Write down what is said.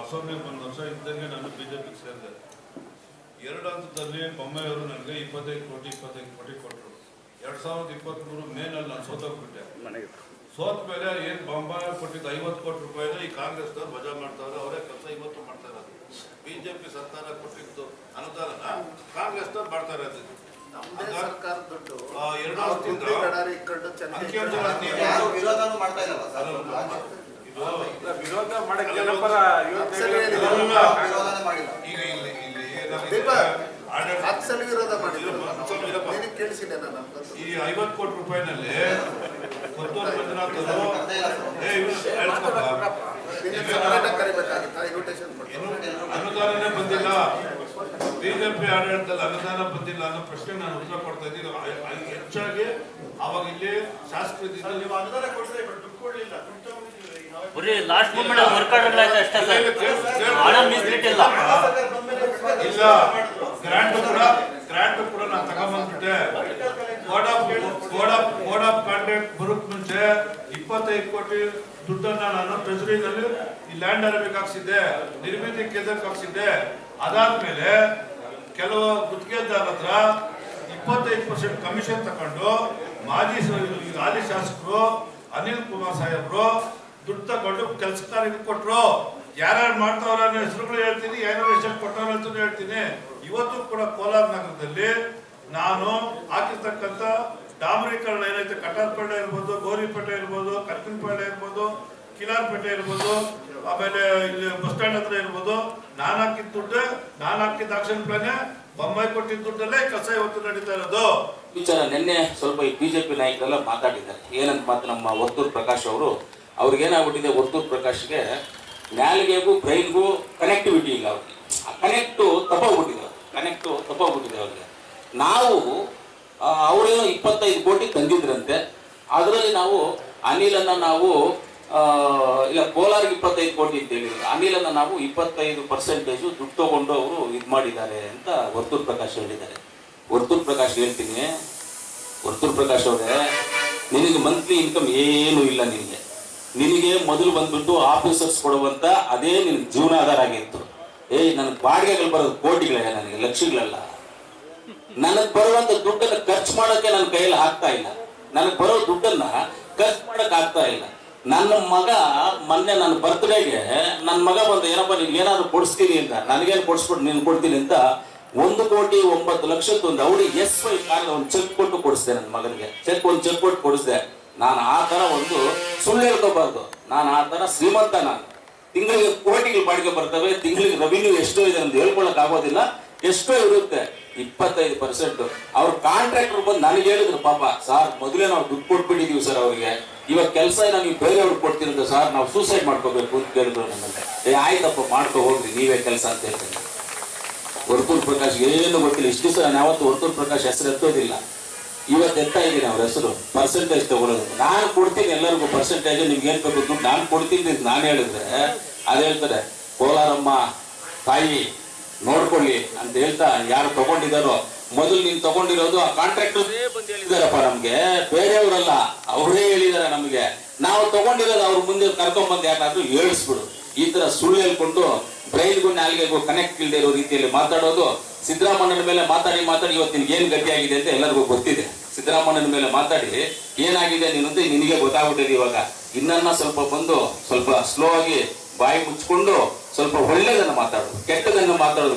Assembly ಒಂದು ವರ್ಷ ಇದ್ದಂಗೆ ನಾನು ಬಿಜೆಪಿಗೆ ಸೇರಿದೆ. 2 ಹಂತದಲ್ಲಿ ಬೊಮ್ಮಾಯಿಯವರು ನನಗೆ 25 ಕೋಟಿ ಕೊಟ್ಟರು. 2023 ಮೇನಲ್ಲಿ ನಾನು ಸೋತೋಗ್ಬಿಟ್ಟೆ. ಸೋತ ಮೇಲೆ ಏನು ಬೊಮ್ಮಾಯಿ ಕೊಟ್ಟಿದ್ದು 50 ಕೋಟಿ ರೂಪಾಯಿನ ಈ ಕಾಂಗ್ರೆಸ್ನವ್ರು ವಜಾ ಮಾಡ್ತಾವ್ರೆ. ಅವರೇ ಕೆಲಸ ಇವತ್ತು ಮಾಡ್ತಾ ಇರೋದು. ಬಿಜೆಪಿ ಸರ್ಕಾರ ಕೊಟ್ಟಿದ್ದು ಅನುದಾನ ಕಾಂಗ್ರೆಸ್ನವ್ರು ಮಾಡ್ತಾ ಇರೋದು. ಸರ್ಕಾರ ದುಡ್ಡು 2 ವರ್ಷದಿಂದ ವಿರೋಧ ಮಾಡಕ್ಕೆ ಈಗ ಇಲ್ಲಿ ಈ 50 ಕೋಟಿ ರೂಪಾಯಿನಲ್ಲಿ ಕೊತ್ತೂರು ಮಂಜುನಾಥ್ ಅನುದಾನನೇ ಬಂದಿಲ್ಲ. ಬಿಜೆಪಿ ಆಡಳಿತದಲ್ಲಿ ಅನುದಾನ ಬಂದಿಲ್ಲ ಅನ್ನೋ ಪ್ರಶ್ನೆ ನಾನು ಉತ್ತರ ಕೊಡ್ತಾ ಇದ್ದೀನಿ. ಹೆಚ್ಚಾಗಿ ಅವಾಗ ಇಲ್ಲಿ ಶಾಸಕರು ಅನುದಾನ ಕೊಟ್ಟರೆ ದುಡ್ಡು ಕೊಡಲಿಲ್ಲ. ಲಾಸ್ಟ್ ಮೂಮೆಂಟ್ ವರ್ಕ್ ಆಗಲಾಯ್ತು ಅಷ್ಟೇ ಸರ್. ಹಣ ಮೀಸಲಿಟ್ಟಿಲ್ಲ. ಇಲ್ಲ, ಗ್ರಾಂಟ್ ಕೂಡ ನಾನು ತಗೊಂಡ್ಬಂದ್ಬಿಟ್ಟೆ. ಕೋಡ್ ಆಫ್ ಕಾಂಟ್ರಾಕ್ಟ್ ಬರೋಕ್ ಮುಂಚೆ 25 ಕೋಟಿ ದುಡ್ಡನ್ನ ನಾನು ಟ್ರೆಜರಿನಲ್ಲಿ ಈ ಲ್ಯಾಂಡ್ ಅರಬಿಗೆ ಹಾಕ್ಸಿದ್ದೆ, ನಿರ್ಮಿತಿ ಕೇಂದ್ರಕ್ಕೆ ಹಾಕ್ಸಿದ್ದೆ. ಅದಾದ್ಮೇಲೆ ಕೆಲವು ಗುತ್ತಿಗೆದಾರ ಹತ್ರ 25% ಕಮಿಷನ್ ತಗೊಂಡು ಹಾಲಿ ಶಾಸಕರು ಅನಿಲ್ ಕುಮಾರ್ ಸಾಹೇಬ್ರು ದುಡ್ಡು ತಗೊಂಡು ಕೆಲಸ ಕಾರ್ಯಕ್ಕೆ ಕೊಟ್ಟರು. ಯಾರ್ಯಾರು ಮಾಡ್ತಾವ್ರ ಹೆಸರುಗಳು ಹೇಳ್ತೀನಿ, ಏನಾದ್ರು ಎಷ್ಟು ಕೊಟ್ಟವ್ರ ಅಂತ ಹೇಳ್ತೀನಿ. ಇವತ್ತು ಕೂಡ ಕೋಲಾರ ನಗರದಲ್ಲಿ ನಾನು ಹಾಕಿರ್ತಕ್ಕಂಥ ಡಾಮರೀಕರಣ ಏನೈತೆ, ಕಟಾರ್ಪೇಟೆ ಇರ್ಬೋದು, ಗೌರಿಪೇಟೆ ಇರ್ಬೋದು, ಕರ್ಕಿನಪೇಟೆ ಇರ್ಬೋದು, ಕಿಲಾರ್ಪೇಟೆ ಇರ್ಬೋದು, ಆಮೇಲೆ ಇಲ್ಲಿ ಬಸ್ ಸ್ಟ್ಯಾಂಡ್ ಹತ್ರ ಇರ್ಬೋದು, ನಾನು ಹಾಕಿದ ದುಡ್ಡು, ನಾನು ಹಾಕಿದ ಆಕ್ಷನ್ ಪ್ಲಾನ್, ಬೊಮ್ಮಾಯಿ ಕೊಟ್ಟಿದ್ದ ದುಡ್ಡಲ್ಲೇ ಕೆಲಸ ಇವತ್ತು ನಡೀತಾ ಇರೋದು. ವಿಚಾರ ನಿನ್ನೆ ಸ್ವಲ್ಪ ಈ ಬಿಜೆಪಿ ನಾಯಕರೆಲ್ಲ ಮಾತಾಡಿದ್ದಾರೆ. ಏನಂತ ಮಾತು ನಮ್ಮ ವರ್ತೂರ್ ಪ್ರಕಾಶ್ ಅವ್ರಿಗೇನಾಗ್ಬಿಟ್ಟಿದೆ, ವರ್ತೂರ್ ಪ್ರಕಾಶ್ಗೆ ನಾಲಿಗೆಗೂ ಬ್ರೈನ್ಗೂ ಕನೆಕ್ಟಿವಿಟಿ ಇಲ್ಲ. ಅವ್ರಿಗೆ ಕನೆಕ್ಟು ತಪ್ಪೋಗ್ಬಿಟ್ಟಿದೆ ಅವ್ರಿಗೆ. ನಾವು ಅವರೇನೋ 25 ಕೋಟಿ ತಂದಿದ್ರಂತೆ. ಅದರಲ್ಲಿ ನಾವು ಅನಿಲನ್ನು ನಾವು ಇಲ್ಲ ಕೋಲಾರಿಗೆ 25 ಕೋಟಿ ಅಂತ ಹೇಳಿದ್ರು. ಅನಿಲನ್ನು ನಾವು 25% ದುಡ್ಡು ತಗೊಂಡು ಅವರು ಇದು ಮಾಡಿದ್ದಾರೆ ಅಂತ ವರ್ತೂರ್ ಪ್ರಕಾಶ್ ಹೇಳಿದ್ದಾರೆ. ವರ್ತೂರ್ ಪ್ರಕಾಶ್ ಹೇಳ್ತೀನಿ, ವರ್ತೂರ್ ಪ್ರಕಾಶ್ ಅವರೇ, ನಿನಗೆ ಮಂತ್ಲಿ ಇನ್ಕಮ್ ಏನೂ ಇಲ್ಲ. ನಿನಗೆ ಮೊದಲು ಬಂದ್ಬಿಟ್ಟು ಆಫೀಸರ್ಸ್ ಕೊಡುವಂತ ಅದೇ ನಿನಗೆ ಜೀವನಾಧಾರ ಆಗಿತ್ತು. ನನಗೆ ಬಾಡಿಗೆಗಳು ಬರೋದು ಕೋಟಿಗಳೇ, ನನಗೆ ಲಕ್ಷಗಳಲ್ಲ. ನನಗೆ ಬರುವಂತ ದುಡ್ಡನ್ನು ಖರ್ಚು ಮಾಡೋಕೆ ನನ್ನ ಕೈಯಲ್ಲಿ ಆಗ್ತಾ ಇಲ್ಲ. ನನಗೆ ಬರೋ ದುಡ್ಡನ್ನ ಖರ್ಚು ಮಾಡಕ್ ಆಗ್ತಾ ಇಲ್ಲ. ನನ್ನ ಮಗ ಮೊನ್ನೆ ನನ್ನ ಬರ್ತ್ಡೇಗೆ ನನ್ನ ಮಗ ಬಂದು ಏನಪ್ಪ ನಿನ್ಗೆ ಏನಾದ್ರು ಕೊಡಿಸ್ತೀನಿ ಅಂತ, ನನಗೇನು ಕೊಡಿಸ್ಬಿಟ್ಟು ನೀನು ಕೊಡ್ತೀನಿ ಅಂತ 1,09,00,000 ಒಂದು ಅವಳಿ SY ಕಾರ್ಡ್ ಒಂದು ಚೆಕ್ ಕೊಟ್ಟು ಕೊಡಿಸ್ದೆ. ನನ್ನ ಮಗನಿಗೆ ಒಂದು ಚೆಕ್ ಕೊಟ್ಟು ಕೊಡಿಸ್ದೆ. ನಾನು ಆ ತರ ಒಂದು ಸುಳ್ಳು ಹೇಳ್ಕೋಬಾರ್ದು. ನಾನು ಆ ತರ ಶ್ರೀಮಂತ. ನಾನು ತಿಂಗಳಿಗೆ ಕೋಟಿಗಳು ಬಾಡಿಗೆ ಬರ್ತವೆ. ತಿಂಗಳಿಗೆ ರೆವಿನ್ಯೂ ಎಷ್ಟೋ ಇದೆ ಅಂತ ಹೇಳ್ಕೊಳಕ್ ಆಗೋದಿಲ್ಲ. ಎಷ್ಟೋ ಇರುತ್ತೆ. 25% ಅವ್ರ ಕಾಂಟ್ರಾಕ್ಟರ್ ಬಂದು ನನಗೆ ಹೇಳಿದ್ರು, ಪಾಪ ಸಾರ್ ಮೊದಲೇ ನಾವು ದುಡ್ಡು ಕೊಟ್ಬಿಟ್ಟಿದೀವಿ ಸರ್ ಅವ್ರಿಗೆ, ಇವಾಗ ಕೆಲಸ ನೀವು ಬೇರೆಯವ್ರಿಗೆ ಕೊಡ್ತಿರೋದು ಸರ್, ನಾವು ಸೂಸೈಡ್ ಮಾಡ್ಕೋಬೇಕು ಅಂತ ಕೇಳಿದ್ರು ನಮ್ಮಲ್ಲಿ. ಆಯ್ತಪ್ಪ ಮಾಡ್ಕೊ ಹೋಗ್ರಿ ನೀವೇ ಕೆಲಸ ಅಂತ ಹೇಳ್ತೀನಿ. ವರ್ತೂರ್ ಪ್ರಕಾಶ್ ಏನು ಗೊತ್ತಿಲ್ಲ. ಇಷ್ಟು ದಿವಸ ನಾನು ಯಾವತ್ತು ವರ್ತೂರ್ ಪ್ರಕಾಶ್ ಹೆಸರು ಎತ್ತೋದಿಲ್ಲ. ಇವತ್ತು ಎತ್ತಾ ಇದ್ದೀನಿ ಅವ್ರ ಹೆಸರು. ಪರ್ಸೆಂಟೇಜ್ ತಗೊಳ್ಳೋದು ನಾನು ಕೊಡ್ತೀನಿ ಎಲ್ಲರಿಗೂ. ಪರ್ಸೆಂಟೇಜ್ ನಿಮ್ಗೆ ಏನ್ ಬೇಕು ದುಡ್ಡು ನಾನು ಕೊಡ್ತೀನಿ ಅಂತ ನಾನು ಹೇಳಿದ್ರೆ ಅದು ಹೇಳ್ತಾರೆ ಕೋಲಾರಮ್ಮ ತಾಯಿ ನೋಡ್ಕೊಳ್ಳಿ ಅಂತ ಹೇಳ್ತಾ ಯಾರು ತಗೊಂಡಿದಾರೋ ಮೊದಲು ನೀನು ತಗೊಂಡಿರೋದು ಆ ಕಾಂಟ್ರಾಕ್ಟರ್ ಬಂದು ಹೇಳಿದಾರಪ್ಪ ನಮ್ಗೆ, ಬೇರೆಯವರಲ್ಲ, ಅವರೇ ಹೇಳಿದಾರೆ ನಮ್ಗೆ. ನಾವು ತಗೊಂಡಿರೋದು ಅವ್ರ ಮುಂದೆ ಕರ್ಕೊಂಡ್ಬಂದು ಯಾಕಾದ್ರೂ ಹೇಳಿಸ್ಬಿಡು. ಈ ತರ ಸುಳ್ಳು ಹೇಳ್ಕೊಂಡು ಬ್ರೈನ್ಗೂ ನಾಲ್ಗೆಗೂ ಕನೆಕ್ಟ್ ಇಲ್ಲದೆ ಇರೋ ರೀತಿಯಲ್ಲಿ ಮಾತಾಡೋದು. ಸಿದ್ದರಾಮಣ್ಣನ ಮೇಲೆ ಮಾತಾಡಿ ಇವತ್ತು ನಿನ್ಗೆ ಏನ್ ಗತಿ ಆಗಿದೆ ಅಂತ ಎಲ್ಲರಿಗೂ ಗೊತ್ತಿದೆ. ಸಿದ್ದರಾಮಣ್ಣನ ಮೇಲೆ ಮಾತಾಡಿ ಏನಾಗಿದೆ ನೀನು ಅಂತ ನಿನಗೆ ಗೊತ್ತಾಗ್ಬಿಟ್ಟಿದೆ. ಇವಾಗ ಇನ್ನನ್ನ ಸ್ವಲ್ಪ ಬಂದು ಸ್ವಲ್ಪ ಸ್ಲೋ ಆಗಿ ಬಾಯಿ ಮುಚ್ಕೊಂಡು ಸ್ವಲ್ಪ ಒಳ್ಳೇದನ್ನ ಮಾತಾಡೋದು, ಕೆಟ್ಟದನ್ನು ಮಾತಾಡೋದು.